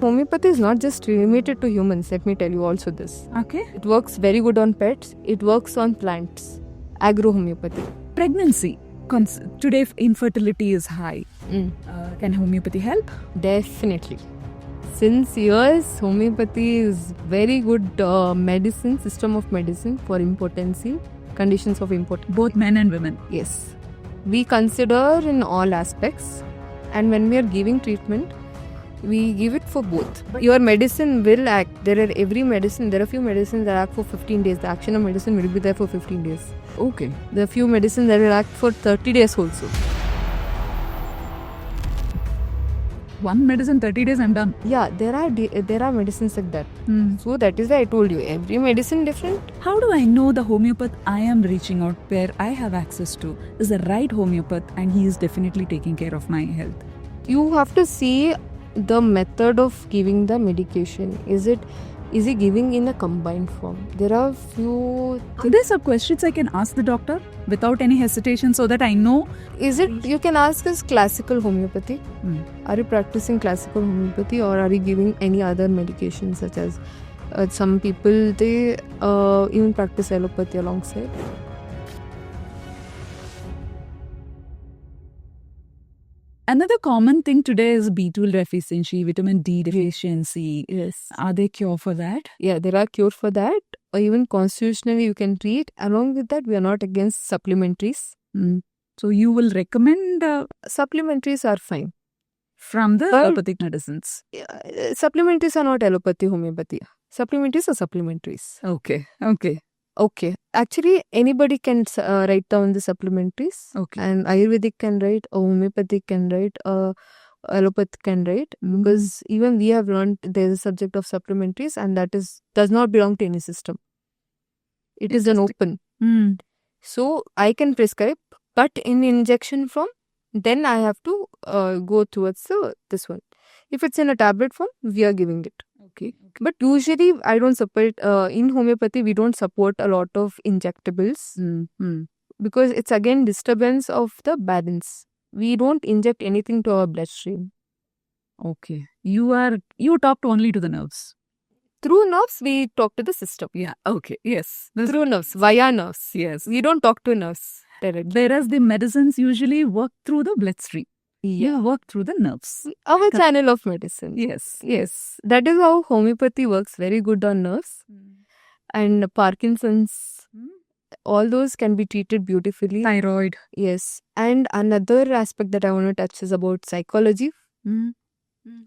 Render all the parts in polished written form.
Homeopathy is not just limited to humans, let me tell you also this. Okay. It works very good on pets, it works on plants. Agro-homeopathy. Pregnancy. Today infertility is high. Can homeopathy help? Definitely. Since years, homeopathy is very good system of medicine for impotency, conditions of impotency. Both men and women. Yes. We consider in all aspects, and when we are giving treatment, we give it for both. Your medicine will act. There are a few medicines that act for 15 days. The action of medicine will be there for 15 days. Okay. There are few medicines that will act for 30 days also. One medicine, 30 days, I'm done. Yeah, there are medicines like that. So that is why I told you, every medicine different. How do I know the homeopath I am reaching out, where I have access to, is the right homeopath and he is definitely taking care of my health? You have to see the method of giving the medication. Is he giving in a combined form? There are few... There's some questions I can ask the doctor without any hesitation so that I know. You can ask us classical homeopathy. Are you practicing classical homeopathy or are you giving any other medication such as some people, they even practice allopathy alongside. Another common thing today is B12 deficiency, vitamin D deficiency. Yes. Are there cure for that? Yeah, there are cure for that. Or even constitutionally you can treat. Along with that, we are not against supplementaries. So you will recommend supplementaries are fine. From the allopathic medicines? Supplementaries are not allopathy, homeopathy. Supplementaries are supplementaries. Okay. Actually, anybody can write down the supplementaries. Okay. And Ayurvedic can write, or homeopathic can write, allopathy can write. Because even we have learned there is a subject of supplementaries and that does not belong to any system. It is an open. So, I can prescribe, but in injection form, then I have to go towards this one. If it's in a tablet form, we are giving it. Okay. But usually, I don't support, in homeopathy, we don't support a lot of injectables because it's again disturbance of the balance. We don't inject anything to our bloodstream. Okay. You talked only to the nerves. Through nerves, we talk to the system. Yeah. Okay. Yes. Through nerves, via nerves. Yes. We don't talk to nerves directly. Whereas the medicines usually work through the bloodstream. Yeah. You work through the nerves. Our channel of medicine. Yes. That is how homeopathy works very good on nerves. And Parkinson's, all those can be treated beautifully. Thyroid. Yes. And another aspect that I want to touch is about psychology.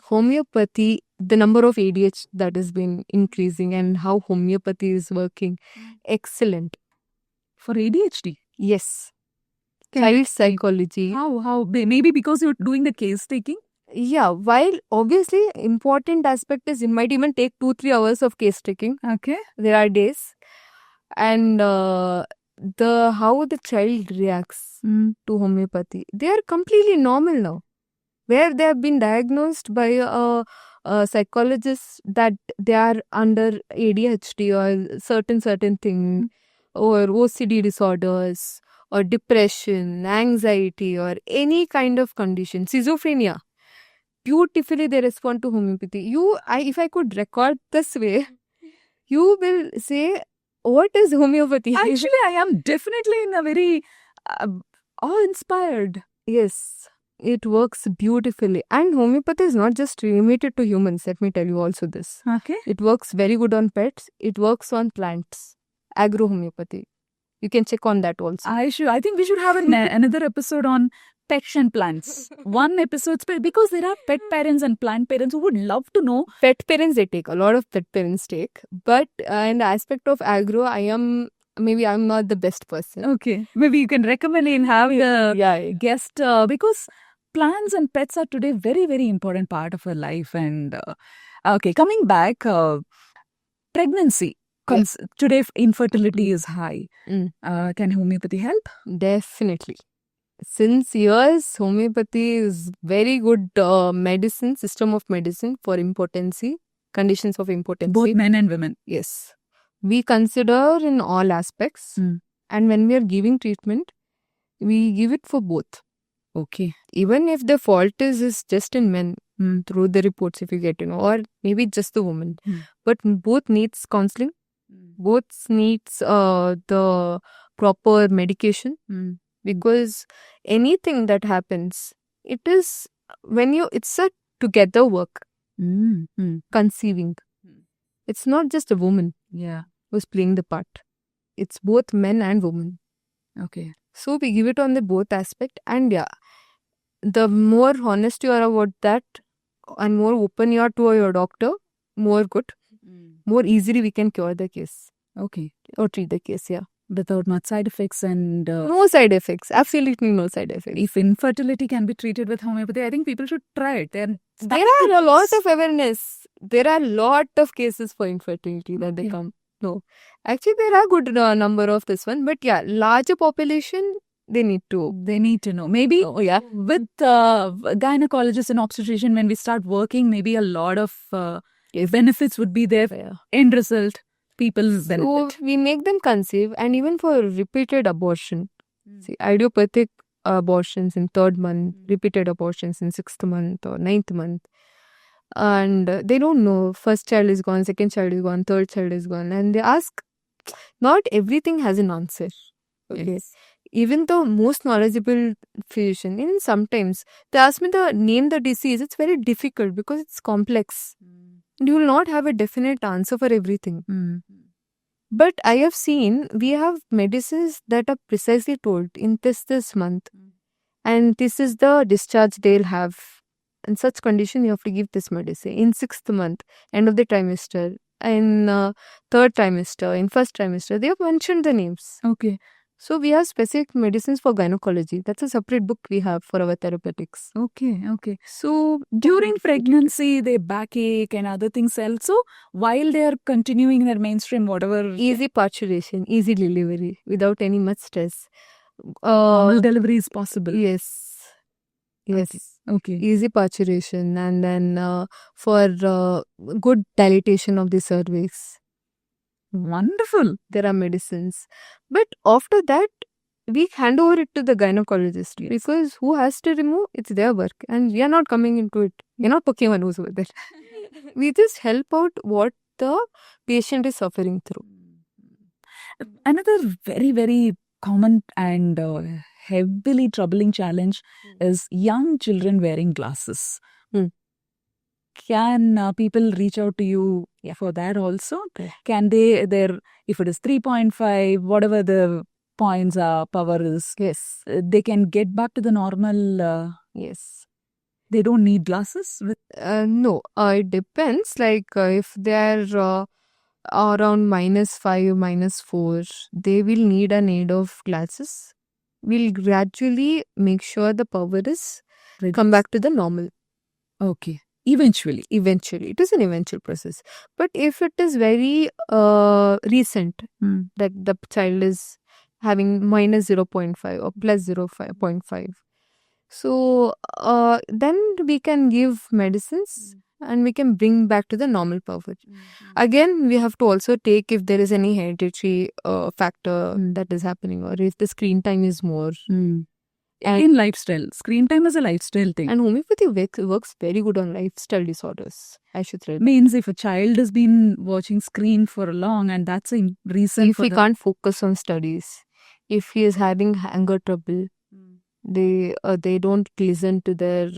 Homeopathy, the number of ADHD that has been increasing and how homeopathy is working. Excellent. For ADHD? Yes. Child psychology. How? Maybe because you're doing the case taking? Yeah, while obviously important aspect is it might even take 2-3 hours of case taking. Okay. There are days. And how the child reacts to homeopathy. They are completely normal now. Where they have been diagnosed by a psychologist that they are under ADHD or certain thing or OCD disorders or depression, anxiety or any kind of condition, schizophrenia. Beautifully they respond to homeopathy. If I could record this way, you will say, what is homeopathy? Actually, I am definitely in a very awe-inspired. Yes, it works beautifully. And homeopathy is not just limited to humans. Let me tell you also this. Okay. It works very good on pets. It works on plants. Agro-homeopathy. You can check on that also. I think we should have another episode on pets and plants. One episode, because there are pet parents and plant parents who would love to know. Pet parents, they take. A lot of pet parents take. But in the aspect of agro, I'm not the best person. Okay. Maybe you can recommend and have the guest because plants and pets are today very, very important part of our life. And okay, coming back, pregnancy. Today infertility is high. Can homeopathy help? Definitely. Since years, homeopathy is very good system of medicine for impotency, conditions of impotency. Both men and women. Yes. We consider in all aspects. And when we are giving treatment, we give it for both. Okay. Even if the fault is just in men, through the reports if you get to know, or maybe just the woman. But both needs counseling, both needs the proper medication, because anything that happens, it's a together work. Conceiving. It's not just a woman who's playing the part. It's both men and women. Okay. So we give it on the both aspect, and the more honest you are about that and more open you are to your doctor, more good. More easily we can cure the case. Okay. Or treat the case, Without much side effects and... no side effects. Absolutely no side effects. If infertility can be treated with homeopathy, I think people should try it. There are a lot of awareness. There are a lot of cases for infertility that they come. No. Actually, there are good number of this one. But larger population, they need to know. Maybe with gynecologists and obstetrician, when we start working, maybe a lot of benefits would be there. End result, people benefit. So we make them conceive, and even for repeated abortion. See, idiopathic abortions in 3rd month, repeated abortions in 6th month or 9th month. And they don't know, first child is gone, second child is gone, third child is gone. And they ask, not everything has an answer. Okay. Yes. Even the most knowledgeable physician, even sometimes they ask me to name the disease. It's very difficult because it's complex. You will not have a definite answer for everything. But I have seen, we have medicines that are precisely told in this month. And this is the discharge they'll have. In such condition, you have to give this medicine. In 6th month, end of the trimester, in 3rd trimester, in 1st trimester, they have mentioned the names. Okay. So we have specific medicines for gynecology. That's a separate book we have for our therapeutics. Okay. So during pregnancy, they backache and other things also, while they are continuing their mainstream, whatever. Easy parturition, easy delivery, without any much stress. Normal delivery is possible. Yes. Okay. Easy parturition, and then for good dilatation of the cervix. Wonderful. There are medicines. But after that, we hand over it to the gynecologist, because who has to remove? It's their work, and we are not coming into it. We're not poking our nose over there. We just help out what the patient is suffering through. Another very, very common and heavily troubling challenge is young children wearing glasses. Can people reach out to you for that also? Can they, if it is 3.5, whatever the points are, power is, they can get back to the normal? Yes. They don't need glasses? No, it depends. Like if they are around -5, -4, they will need an aid of glasses. We'll gradually make sure the power is come back to the normal. Okay. Eventually. It is an eventual process. But if it is very recent, that the child is having -0.5 or +0.5, so then we can give medicines and we can bring back to the normal power. Again, we have to also take if there is any hereditary factor that is happening, or if the screen time is more. In lifestyle. Screen time is a lifestyle thing. And homeopathy works very good on lifestyle disorders, I should say. Means if a child has been watching screen for long, and that's a reason if he can't focus on studies, if he is having anger trouble, they don't listen to their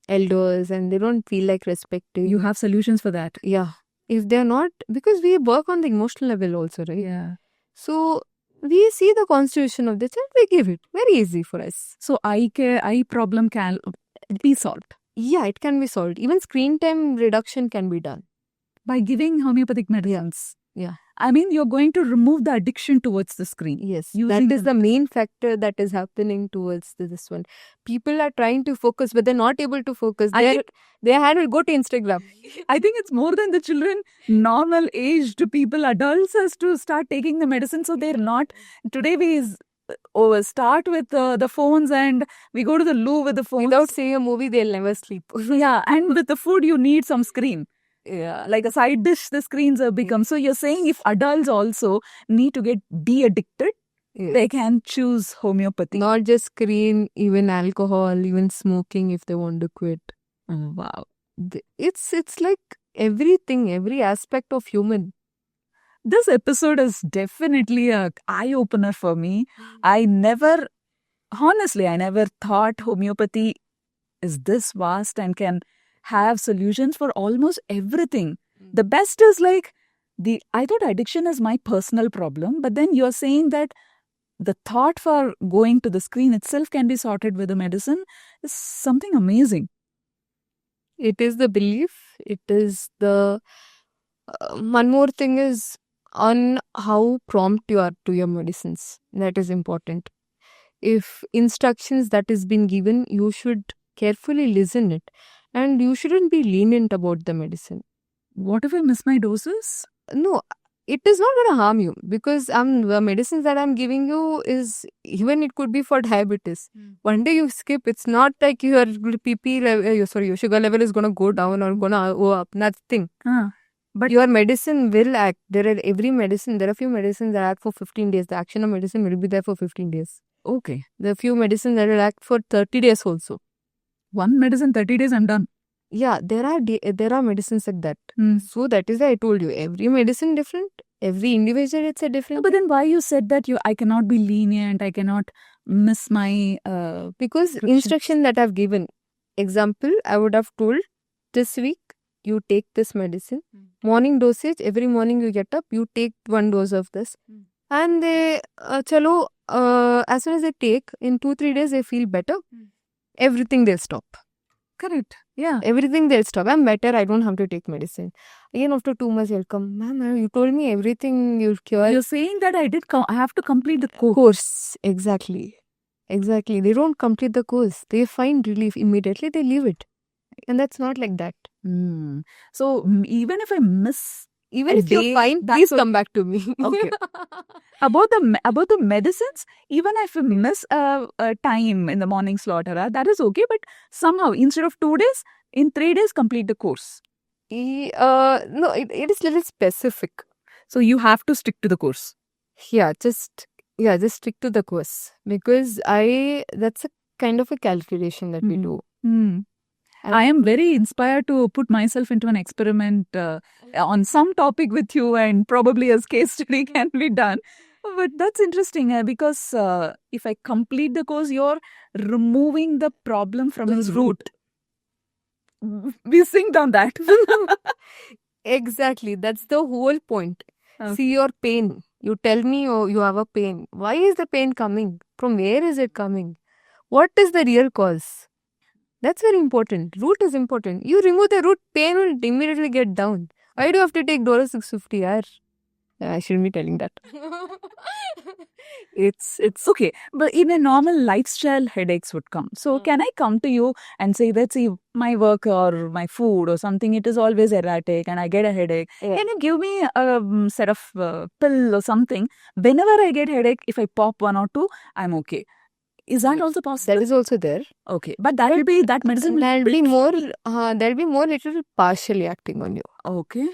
elders, and they don't feel like respecting. You have solutions for that. Yeah. If they're not, because we work on the emotional level also, right? Yeah. So we see the constitution of the child, we give it. Very easy for us. So eye problem can be solved. Yeah, it can be solved. Even screen time reduction can be done. By giving homeopathic medicines. Yeah. I mean, you're going to remove the addiction towards the screen. Yes. That is the main factor that is happening towards this one. People are trying to focus, but they're not able to focus. Their hand will go to Instagram. I think it's more than the children. Normal aged people, adults has to start taking the medicine, so they're not. Today we start with the phones, and we go to the loo with the phones. Without seeing a movie, they'll never sleep. Yeah, and with the food, you need some screen. Yeah, like a side dish, the screens have become. So you're saying if adults also need to get de-addicted, they can choose homeopathy. Not just screen, even alcohol, even smoking if they want to quit. Wow. It's like everything, every aspect of human. This episode is definitely a eye-opener for me. I never thought homeopathy is this vast and can have solutions for almost everything. The best is like, I thought addiction is my personal problem, but then you're saying that the thought for going to the screen itself can be sorted with the medicine is something amazing. It is the belief. It is the one more thing is on how prompt you are to your medicines. That is important. If instructions that is been given, you should carefully listen it, and you shouldn't be lenient about the medicine. What if I miss my doses? No, it is not going to harm you, because the medicines that I'm giving you is, even it could be for diabetes. One day you skip, it's not like your PP level, your sugar level is going to go down or going to go up. Nothing. But your medicine will act. There are a few medicines that act for 15 days. The action of medicine will be there for 15 days. Okay. There are few medicines that will act for 30 days also. One medicine, 30 days, I'm done. Yeah, there are medicines like that. So that is why I told you, every medicine different, every individual it's a different. But then why you said that I cannot be lenient, I cannot miss my because instruction that I've given. Example, I would have told, this week you take this medicine, morning dosage, every morning you get up, you take 1 dose of this, and they as soon as they take, in 2-3 days they feel better, everything they'll stop. Correct. Yeah. Everything they'll stop. I'm better, I don't have to take medicine. Again, after 2 months, they'll come, ma'am, you told me everything you'll cure. You're saying that I have to complete the course. Exactly. They don't complete the course. They find relief immediately, they leave it. And that's not like that. So even if I miss, even if you're fine, please come back to me. Okay. About the medicines, even if I miss a time in the morning slot, that is okay. But somehow, instead of 2 days, in 3 days, complete the course. No, it is little specific. So you have to stick to the course. Yeah, just stick to the course, because that's a kind of a calculation that we do. I am very inspired to put myself into an experiment on some topic with you, and probably as case study can be done. But that's interesting because if I complete the course, you're removing the problem from its root. We synced on that. Exactly. That's the whole point. Okay. See your pain. You tell me you have a pain. Why is the pain coming? From where is it coming? What is the real cause? That's very important. Root is important. You remove the root, pain will immediately get down. Why do you have to take $650? I shouldn't be telling that. It's okay. But in a normal lifestyle, headaches would come. So can I come to you and say that, see, my work or my food or something, it is always erratic and I get a headache. Yeah. Can you give me a set of pill or something? Whenever I get headache, if I pop 1 or 2, I'm okay. Is that also possible? That is also there. Okay. But that medicine will be more, there'll be more little partially acting on you. Okay.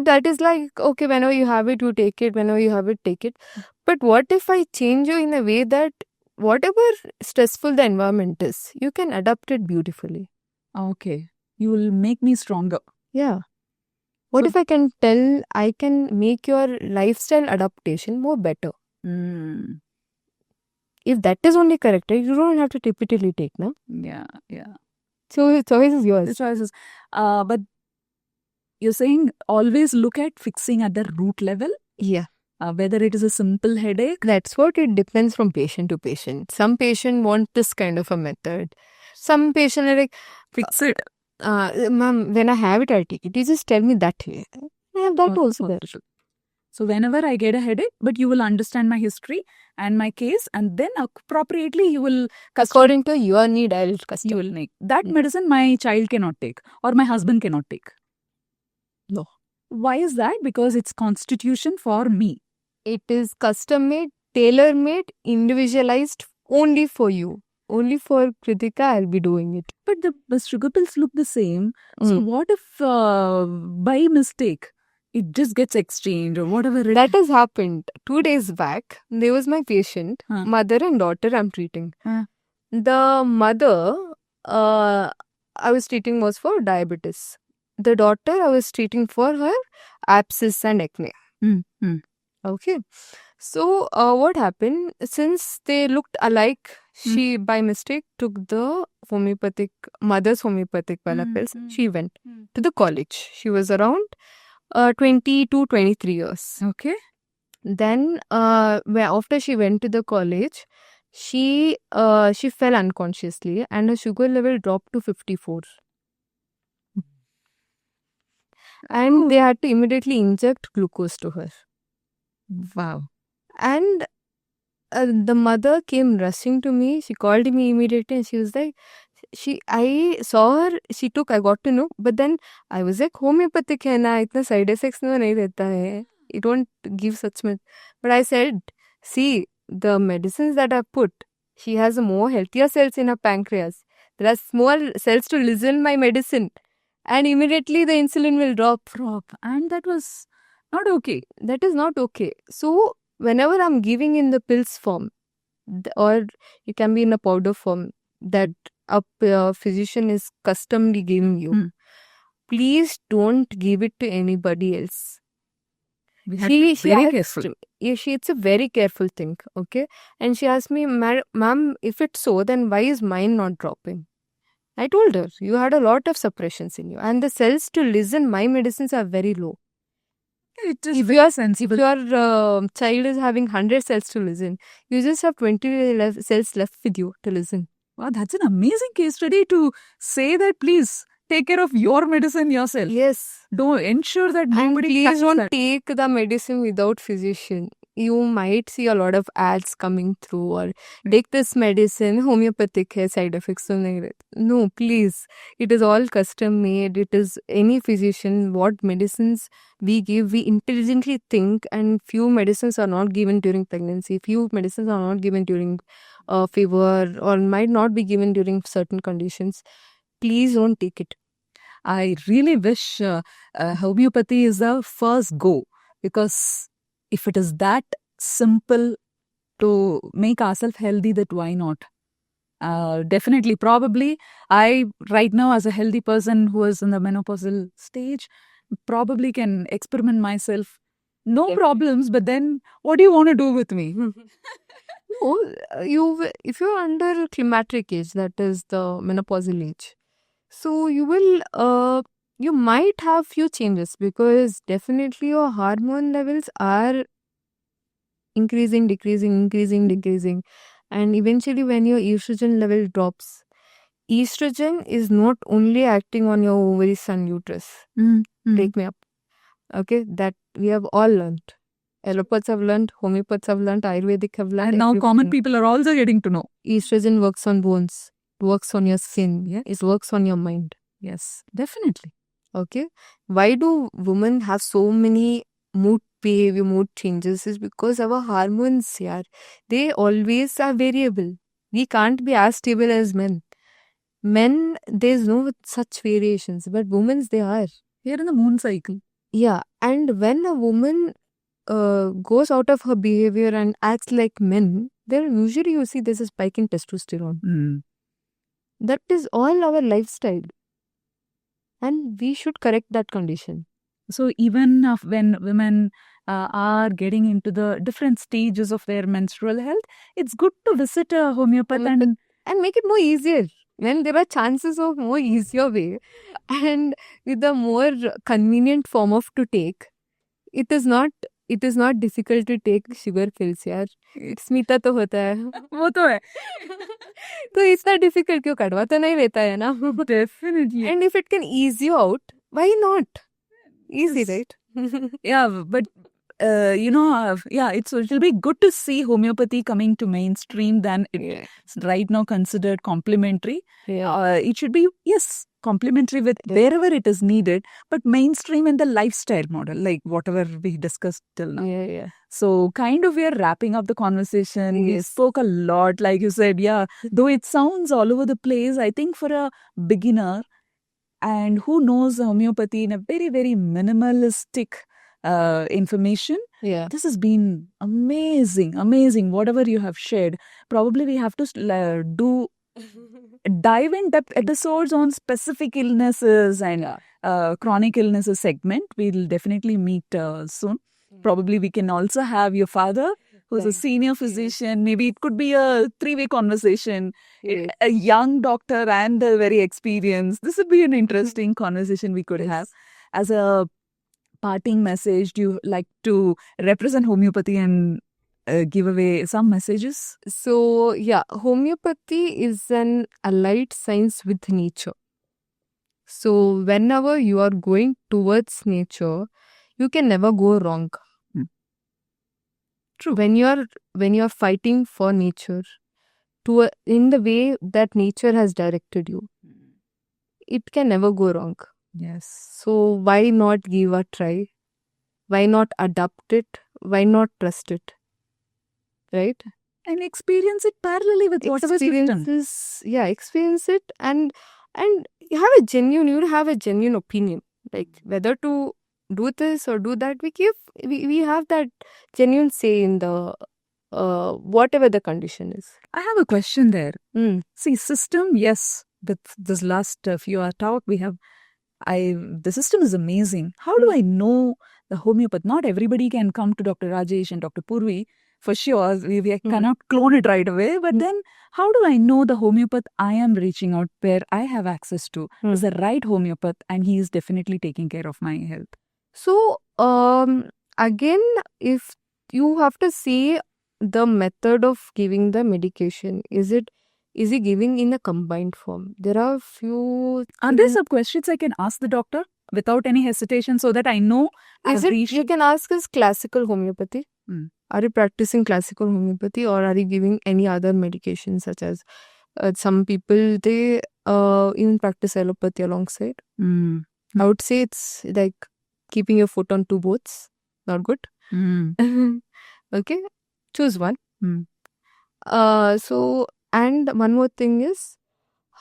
That is like, okay, whenever you have it, you take it. Whenever you have it, take it. But what if I change you in a way that whatever stressful the environment is, you can adapt it beautifully. Okay. You will make me stronger. Yeah. What if I can make your lifestyle adaptation more better? If that is only corrected, you don't have to repeatedly take, no? Yeah. So the choice is yours. The choice is, but you're saying always look at fixing at the root level? Yeah. Whether it is a simple headache? That's what it depends from patient to patient. Some patient want this kind of a method. Some patient are like, fix it. Ma'am, when I have it, I'll take it. You just tell me that way. I have that also there. So whenever I get a headache, but you will understand my history and my case, and then appropriately you will according to your need, I'll custom. You will make that medicine my child cannot take or my husband cannot take. No. Why is that? Because it's constitution for me. It is custom made, tailor made, individualized only for you. Only for Kritika, I'll be doing it. But the sugar pills look the same. So what if by mistake it just gets exchanged or whatever? That has happened. 2 days back, there was my patient, mother and daughter I'm treating. The mother, I was treating was for diabetes. The daughter I was treating for her abscess and acne. Okay. So what happened? Since they looked alike, she by mistake took the mother's homeopathic wala pills. She went to the college. She was around 20 to 23 years. Okay. Then after she went to the college, she fell unconsciously and her sugar level dropped to 54. And they had to immediately inject glucose to her. Wow. And the mother came rushing to me. She called me immediately and she was like, I saw her, I got to know, but then I was like, homeopathic hai na, itna side effects no nahi rehta hai. It won't give such much. But I said, see, the medicines that I put, she has more healthier cells in her pancreas. There are small cells to listen my medicine. And immediately the insulin will drop. And that was not okay. That is not okay. So, whenever I'm giving in the pills form, or you can be in a powder form that a physician is customly giving you, please don't give it to anybody else. It's a very careful thing, okay? And she asked me, ma'am, if it's so, then why is mine not dropping? I told her, you had a lot of suppressions in you, and the cells to listen my medicines are very low. It is very sensible. If your child is having 100 cells to listen, you just have 20 cells left with you to listen. Wow, that's an amazing case study to say that please take care of your medicine yourself. Yes. Don't ensure that nobody please don't take the medicine without physician. You might see a lot of ads coming through, or take this medicine, homeopathic hai, side effects. No, please. It is all custom made. It is any physician, what medicines we give, we intelligently think, and few medicines are not given during pregnancy. Few medicines are not given during fever, or might not be given during certain conditions. Please don't take it. I really wish homeopathy is the first go, because if it is that simple to make ourselves healthy, that why not? Definitely, probably, I right now as a healthy person who is in the menopausal stage, probably can experiment myself. No problems, but then what do you want to do with me? If you're under climatic age, that is the menopausal age, so you might have few changes, because definitely your hormone levels are increasing, decreasing. And eventually when your estrogen level drops, estrogen is not only acting on your ovaries and uterus. Take me up. Okay, that we have all learned. Allopathics have learned, homeopaths have learned, Ayurvedic have learned. And now common people are also getting to know. Estrogen works on bones, works on your skin, it works on your mind. Yes, definitely. Okay. Why do women have so many mood changes? Is because our hormones, they always are variable. We can't be as stable as men. Men, there's no such variations, but women, they are. We are in the moon cycle. Yeah, and when a woman goes out of her behavior and acts like men, then usually you see there's a spike in testosterone. That is all our lifestyle. And we should correct that condition. So even when women are getting into the different stages of their menstrual health, it's good to visit a homeopath and make it more easier. When there are chances of more easier way, and with a more convenient form of to take, it is not difficult to take sugar pills, yaar. Smita to hota hai. वो तो है. तो इतना difficult क्यों कड़वा तो नहीं रहता है ना? Definitely. And if it can ease you out, why not? Easy, right? Yeah, but it'll be good to see homeopathy coming to mainstream than it's right now considered complementary. It should be, yes, complementary with wherever it is needed, but mainstream in the lifestyle model, like whatever we discussed till now. So kind of we are wrapping up the conversation. We spoke a lot, like you said, though it sounds all over the place, I think for a beginner and who knows homeopathy in a very, very minimalistic information, this has been amazing. Whatever you have shared, probably we have to do dive in depth episodes on specific illnesses and chronic illnesses segment. We'll definitely meet soon. Probably we can also have your father, who's a senior physician. Maybe it could be a 3-way conversation. Yes. A young doctor and a very experienced. This would be an interesting conversation we could have. As a parting message, do you like to represent homeopathy and give away some messages? So, yeah, homeopathy is an allied science with nature. So, whenever you are going towards nature, you can never go wrong. True. When you are fighting for nature, in the way that nature has directed you, it can never go wrong. Yes. So, why not give a try? Why not adapt it? Why not trust it? Right? And experience it parallelly with whatever Experiences, yeah, experience it and you have a genuine opinion, like whether to do this or do that. We have that genuine say in the whatever the condition is. I have a question there. See, system, yes, with this last few hour talk we have, the system is amazing. How do I know the homeopath? Not everybody can come to Dr. Rajesh and Dr. Purvi. For sure, we cannot clone it right away. But then, how do I know the homeopath I am reaching out, where I have access to, is the right homeopath, and he is definitely taking care of my health? So, again, if you have to see the method of giving the medication, is he giving in a combined form? There are few. Are there some questions I can ask the doctor without any hesitation, so that I know? You can ask us classical homeopathy. Are you practicing classical homeopathy, or are you giving any other medication, such as some people, they even practice allopathy alongside. I would say it's like keeping your foot on two boats. Not good. Okay, choose one. So, and one more thing is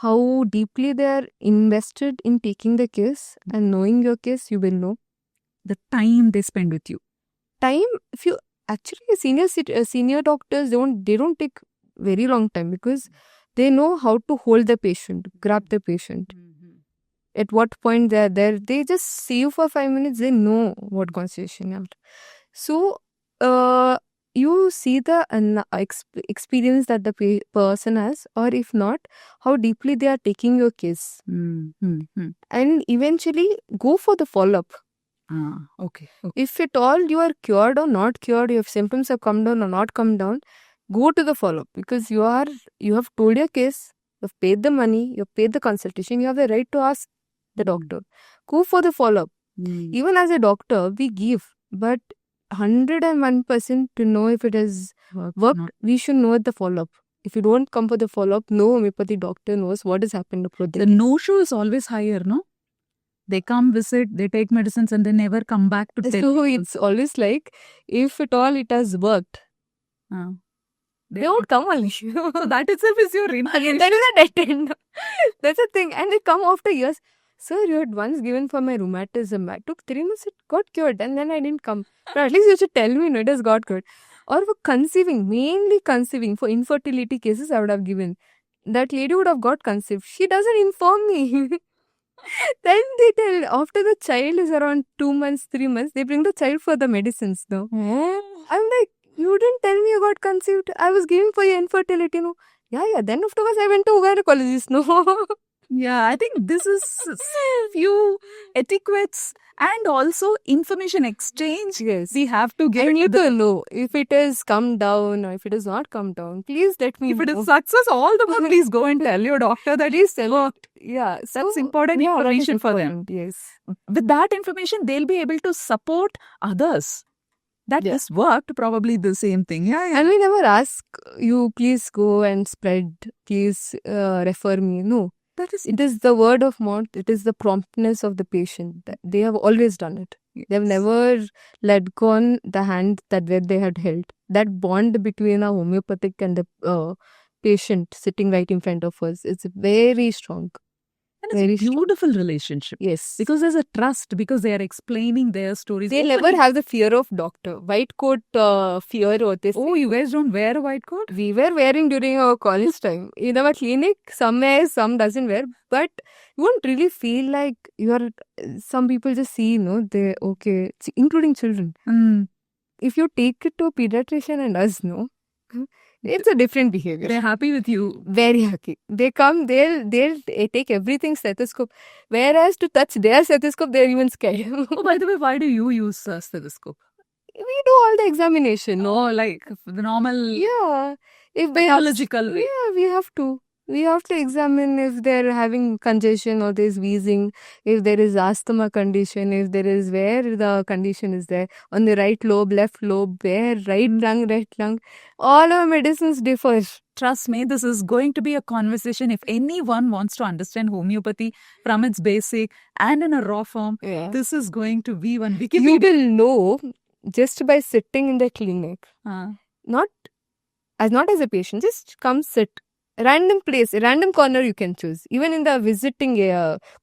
how deeply they are invested in taking the case, and knowing your case, you will know the time they spend with you. Time, if you actually senior doctors don't take very long time, because they know how to hold the patient, grab the patient. At what point they are there, they just see you for 5 minutes, they know what constitution you have. So, you see the experience that the person has, or if not, how deeply they are taking your case. And eventually go for the follow-up. Okay. If at all you are cured or not cured, your symptoms have come down or not come down, go to the follow-up, because you have told your case, you've paid the money, you've paid the consultation, you have the right to ask the doctor. Go for the follow-up. Even as a doctor, we give, but 101% to know if it has worked, we should know at the follow-up. If you don't come for the follow-up, no homeopathy doctor knows what has happened to project. The no-show is always higher, no? They come, visit, they take medicines, and they never come back to tell. So it's always like, if at all it has worked, they won't come only. So that itself is your reincarnation. That is a dead end. That's a thing. And they come after years. Sir, you had once given for my rheumatism. I took 3 months, it got cured, and then I didn't come. But at least you should tell me, no, it has got cured. Or for conceiving, mainly conceiving, for infertility cases, I would have given. That lady would have got conceived. She doesn't inform me. Then they tell, after the child is around 2 months, 3 months, they bring the child for the medicines, no? I'm like, you didn't tell me you got conceived. I was giving for your infertility, no? Yeah. Then afterwards, I went to a gynecologist, no? Yeah, I think this is few etiquettes and also information exchange. Yes. We have to get. I need to know if it has come down or if it has not come down. Please let me know. If it is success, all the more please go and tell your doctor that it worked. Yeah. That's important information for them. Yes. With that information, they'll be able to support others. That this worked, probably the same thing. Yeah. And we never ask you, please go and spread, please refer me. No. It is the word of mouth. It is the promptness of the patient. They have always done it. Yes. They have never let go on the hand where they had held. That bond between a homeopathic and the patient sitting right in front of us is very strong. And it's Very a beautiful relationship. Yes. Because there's a trust, because they are explaining their stories. They never openly. have the fear of doctor. White coat fear hote. Oh, you guys don't wear a white coat? We were wearing during our college time. In our clinic, some wear, some doesn't wear. But you won't really feel like you're. Some people just see, you know, they okay, including children. If you take it to a pediatrician and us, no, it's a different behavior. They're happy with you. Very happy. They come, they'll take everything stethoscope. Whereas to touch their stethoscope, they're even scared. Oh, by the way, why do you use a stethoscope? We do all the examination. No, like the normal. Yeah. If biological way. Yeah, we have to. We have to examine if they're having congestion or there's wheezing, if there is asthma condition, if there is where the condition is there, on the right lobe, left lobe, where, right lung. All our medicines differ. Trust me, this is going to be a conversation. If anyone wants to understand homeopathy from its basic and in a raw form, this is going to be one Wikipedia. You will know just by sitting in the clinic. Not as a patient, just come sit. Random place, random corner you can choose. Even in the visiting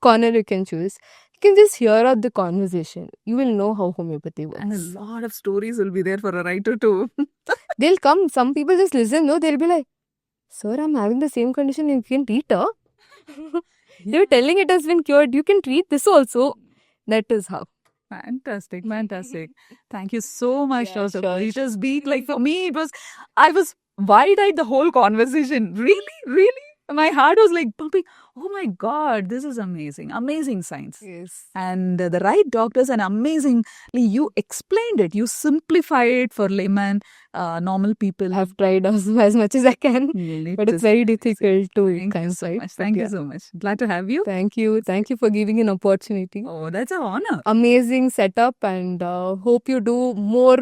corner you can choose. You can just hear out the conversation. You will know how homeopathy works. And a lot of stories will be there for a writer too. They'll come. Some people just listen. No, they'll be like, "Sir, I'm having the same condition. You can treat her." They were telling it has been cured. You can treat this also. That is how. Fantastic. Thank you so much, Yeah, Dr. sure. It has been like, for me, I was wide-eyed the whole conversation. Really. My heart was like pumping. Oh my God, this is amazing. Amazing science. Yes. And the right doctors, and amazingly, you explained it. You simplify it for layman, normal people. I've tried as much as I can. But it's very difficult to Thank you so much. Glad to have you. Thank you. Thank you for giving an opportunity. Oh, that's an honor. Amazing setup, and hope you do more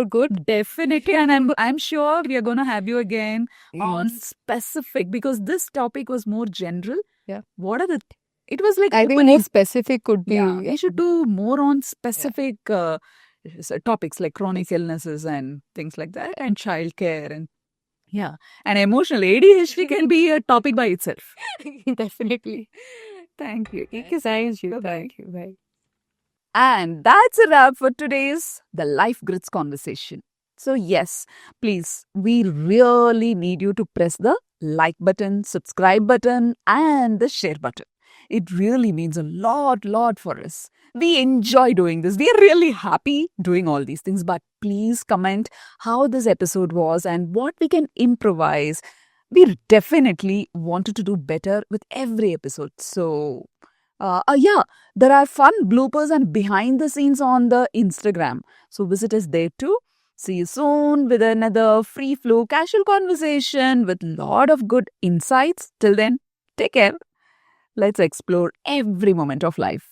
good. Definitely. And I'm sure we are going to have you again on Yes. specific, because this topic was more general. Yeah. What are the... It was like I think opening. more specific could be. Yeah, we should do more on specific topics like chronic illnesses and things like that, and childcare, and and emotional ADHD can be a topic by itself. Definitely. Thank you. Thank you. Bye. And that's a wrap for today's The Life Grits conversation. So yes, please, we really need you to press the like button, subscribe button, and the share button. It really means a lot for us. We enjoy doing this. We are really happy doing all these things. But please comment how this episode was and what we can improvise. We definitely wanted to do better with every episode. So, there are fun bloopers and behind the scenes on the Instagram. So visit us there too. See you soon with another free flow casual conversation with lot of good insights. Till then, take care. Let's explore every moment of life.